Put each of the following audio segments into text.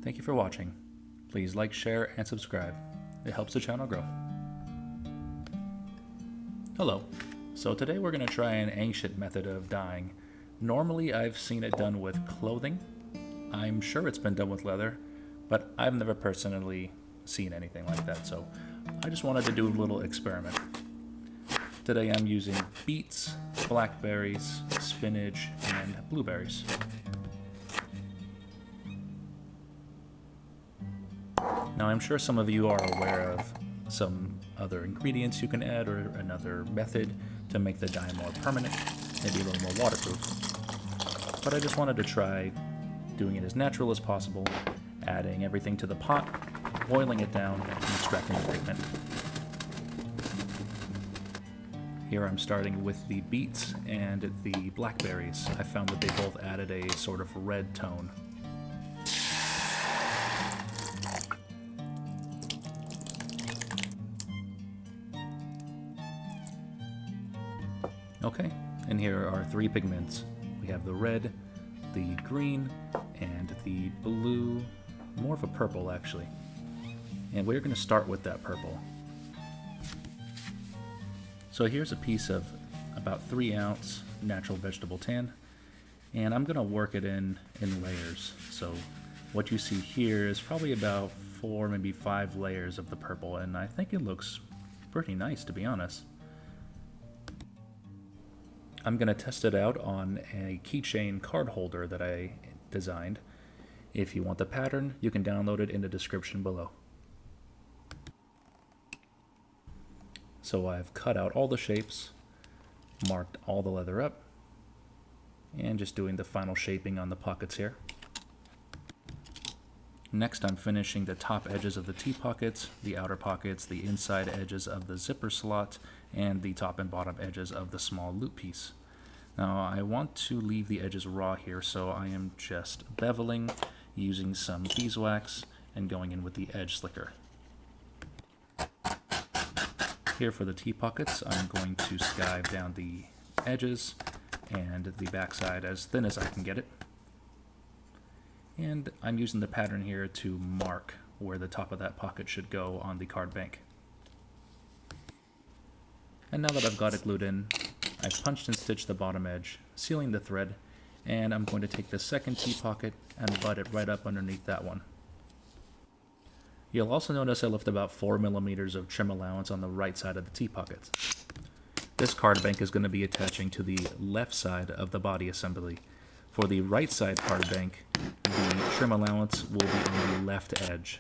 Thank you for watching. Please like, share, and subscribe. It helps the channel grow. Hello. So today we're going to try an ancient method of dyeing. Normally I've seen it done with clothing. I'm sure it's been done with leather, but I've never personally seen anything like that, so I just wanted to do a little experiment. Today I'm using beets, blackberries, spinach, and blueberries. Now I'm sure some of you are aware of some other ingredients you can add or another method to make the dye more permanent, maybe a little more waterproof. But I just wanted to try doing it as natural as possible, adding everything to the pot, boiling it down, and extracting the pigment. Here I'm starting with the beets and the blackberries. I found that they both added a sort of red tone. Okay, and here are three pigments. We have the red, the green, and the blue, more of a purple actually. And we're going to start with that purple. So here's a piece of about 3-ounce natural vegetable tan, and I'm going to work it in layers. So what you see here is probably about 4, maybe 5 layers of the purple, and I think it looks pretty nice, to be honest. I'm going to test it out on a keychain card holder that I designed. If you want the pattern, you can download it in the description below. So I've cut out all the shapes, marked all the leather up, and just doing the final shaping on the pockets here. Next I'm finishing the top edges of the T-pockets, the outer pockets, the inside edges of the zipper slot, and the top and bottom edges of the small loop piece. Now I want to leave the edges raw here, so I am just beveling using some beeswax and going in with the edge slicker. Here for the T-pockets, I'm going to skive down the edges and the backside as thin as I can get it. And I'm using the pattern here to mark where the top of that pocket should go on the card bank. And now that I've got it glued in, I've punched and stitched the bottom edge, sealing the thread, and I'm going to take the second T-pocket and butt it right up underneath that one. You'll also notice I left about 4 millimeters of trim allowance on the right side of the T-pockets. This card bank is going to be attaching to the left side of the body assembly. For the right side card bank, the trim allowance will be on the left edge.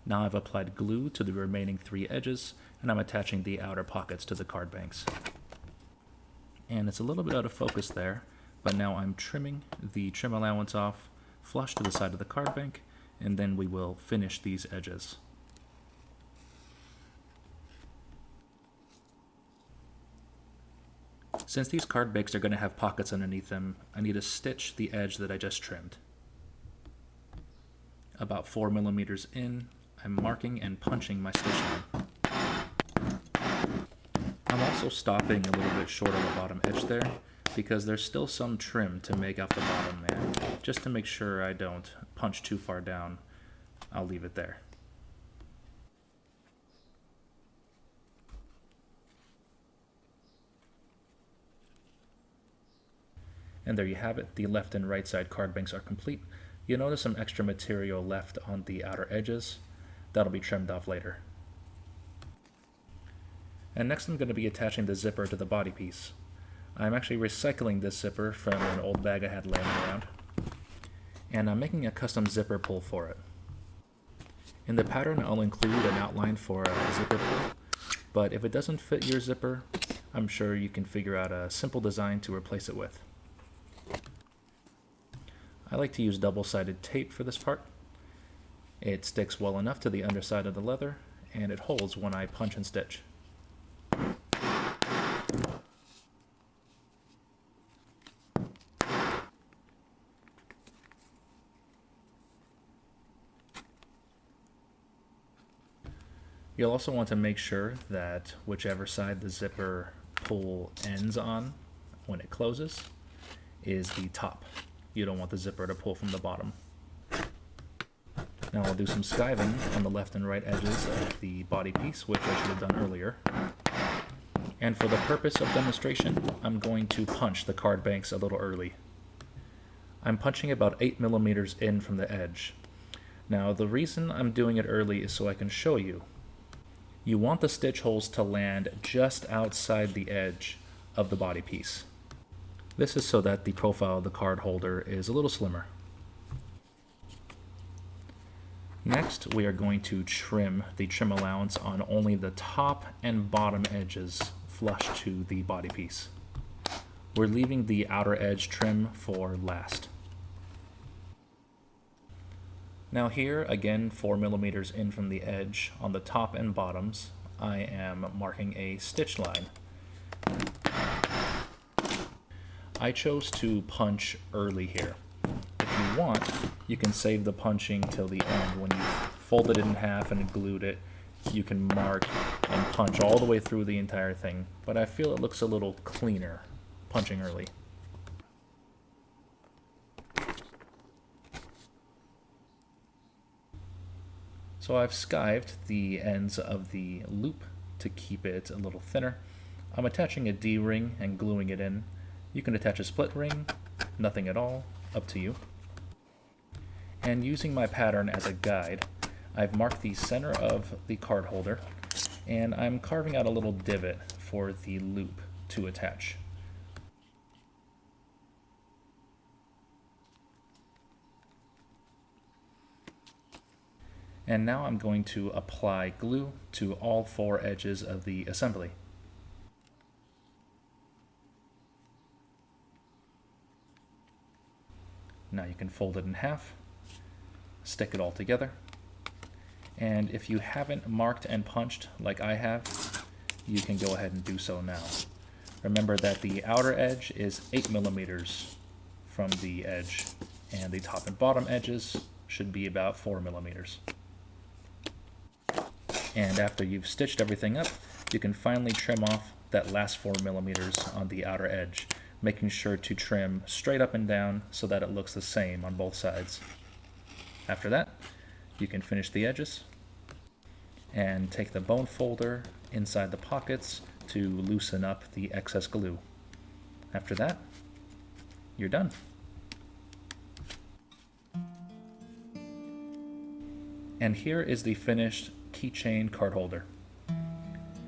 Now I've applied glue to the remaining 3 edges, and I'm attaching the outer pockets to the card banks. And it's a little bit out of focus there, but now I'm trimming the trim allowance off, flush to the side of the card bank, and then we will finish these edges. Since these card banks are going to have pockets underneath them, I need to stitch the edge that I just trimmed. About 4 millimeters in, I'm marking and punching my stitch line. I'm also stopping a little bit short of the bottom edge there, because there's still some trim to make off the bottom there. Just to make sure I don't punch too far down, I'll leave it there. And there you have it, the left and right side card banks are complete. You'll notice some extra material left on the outer edges. That'll be trimmed off later. And next I'm going to be attaching the zipper to the body piece. I'm actually recycling this zipper from an old bag I had laying around, and I'm making a custom zipper pull for it. In the pattern I'll include an outline for a zipper pull, but if it doesn't fit your zipper, I'm sure you can figure out a simple design to replace it with. I like to use double-sided tape for this part. It sticks well enough to the underside of the leather, and it holds when I punch and stitch. You'll also want to make sure that whichever side the zipper pull ends on when it closes is the top. You don't want the zipper to pull from the bottom. Now I'll do some skiving on the left and right edges of the body piece, which I should have done earlier. And for the purpose of demonstration, I'm going to punch the card banks a little early. I'm punching about 8 millimeters in from the edge. Now the reason I'm doing it early is so I can show you. You want the stitch holes to land just outside the edge of the body piece. This is so that the profile of the card holder is a little slimmer. Next, we are going to trim the trim allowance on only the top and bottom edges flush to the body piece. We're leaving the outer edge trim for last. Now here, again 4 millimeters in from the edge, on the top and bottoms, I am marking a stitch line. I chose to punch early here. If you want, you can save the punching till the end. When you've folded it in half and glued it, you can mark and punch all the way through the entire thing, but I feel it looks a little cleaner punching early. So I've skived the ends of the loop to keep it a little thinner. I'm attaching a D-ring and gluing it in. You can attach a split ring, nothing at all, up to you. And using my pattern as a guide, I've marked the center of the card holder, and I'm carving out a little divot for the loop to attach. And now I'm going to apply glue to all 4 edges of the assembly. Now you can fold it in half, stick it all together, and if you haven't marked and punched like I have, you can go ahead and do so now. Remember that the outer edge is 8 millimeters from the edge, and the top and bottom edges should be about 4 millimeters. And after you've stitched everything up, you can finally trim off that last 4 millimeters on the outer edge, making sure to trim straight up and down so that it looks the same on both sides. After that, you can finish the edges and take the bone folder inside the pockets to loosen up the excess glue. After that, you're done. And here is the finished keychain card holder.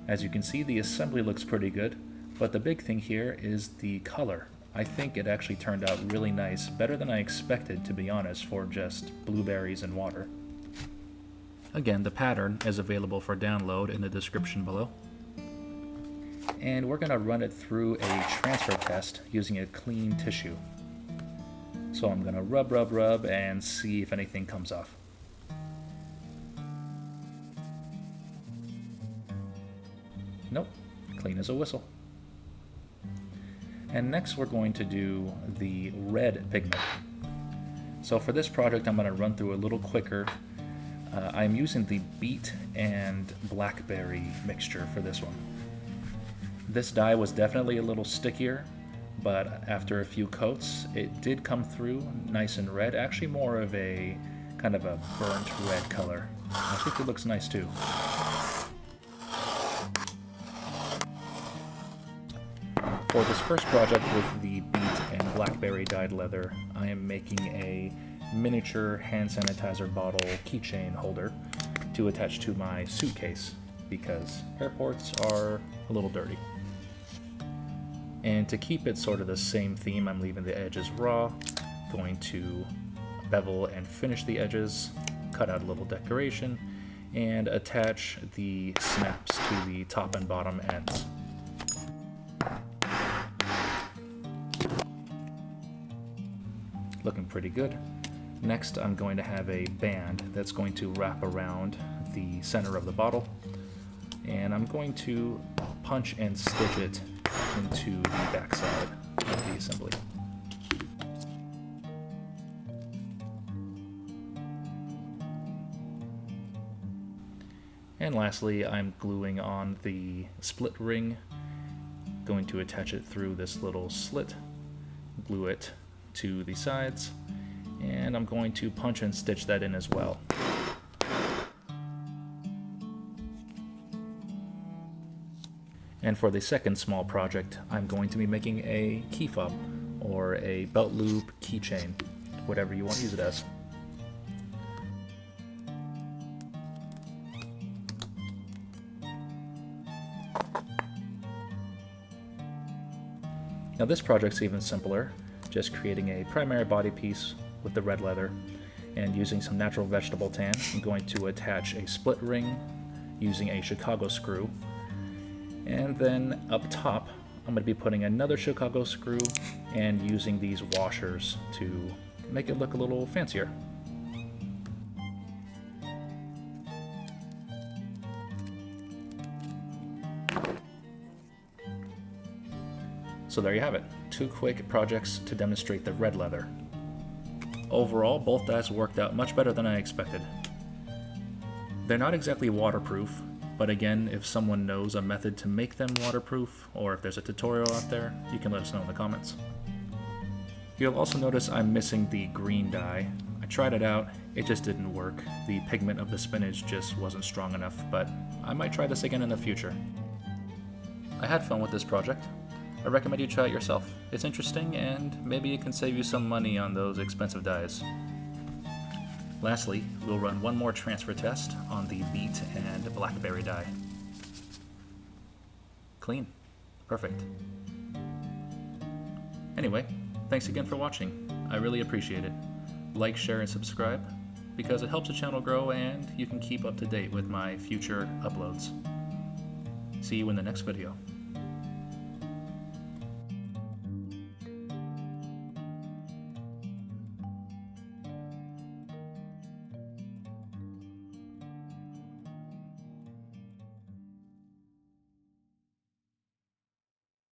As you can see, the assembly looks pretty good, but the big thing here is the color. I think it actually turned out really nice, better than I expected, to be honest, for just blueberries and water. Again, the pattern is available for download in the description below. And we're going to run it through a transfer test using a clean tissue. So I'm going to rub and see if anything comes off. Nope, clean as a whistle. And next we're going to do the red pigment. So for this project I'm going to run through a little quicker. I'm using the beet and blackberry mixture for this one. This dye was definitely a little stickier, but after a few coats it did come through nice and red, actually more of a kind of a burnt red color. I think it looks nice too. For this first project with the beet and blackberry dyed leather, I am making a miniature hand sanitizer bottle keychain holder to attach to my suitcase because airports are a little dirty. And to keep it sort of the same theme, I'm leaving the edges raw, going to bevel and finish the edges, cut out a little decoration, and attach the snaps to the top and bottom ends. Looking pretty good. Next, I'm going to have a band that's going to wrap around the center of the bottle, and I'm going to punch and stitch it into the backside of the assembly. And lastly, I'm gluing on the split ring, going to attach it through this little slit, glue it to the sides, and I'm going to punch and stitch that in as well. And for the second small project, I'm going to be making a key fob, or a belt loop keychain, whatever you want to use it as. Now this project's even simpler, just creating a primary body piece with the red leather, and using some natural vegetable tan, I'm going to attach a split ring using a Chicago screw, and then up top I'm going to be putting another Chicago screw and using these washers to make it look a little fancier. So there you have it, 2 quick projects to demonstrate the red leather. Overall, both dyes worked out much better than I expected. They're not exactly waterproof, but again, if someone knows a method to make them waterproof, or if there's a tutorial out there, you can let us know in the comments. You'll also notice I'm missing the green dye. I tried it out, it just didn't work. The pigment of the spinach just wasn't strong enough, but I might try this again in the future. I had fun with this project. I recommend you try it yourself. It's interesting, and maybe it can save you some money on those expensive dyes. Lastly, we'll run one more transfer test on the beet and blackberry dye. Clean. Perfect. Anyway, thanks again for watching. I really appreciate it. Like, share, and subscribe, because it helps the channel grow and you can keep up to date with my future uploads. See you in the next video.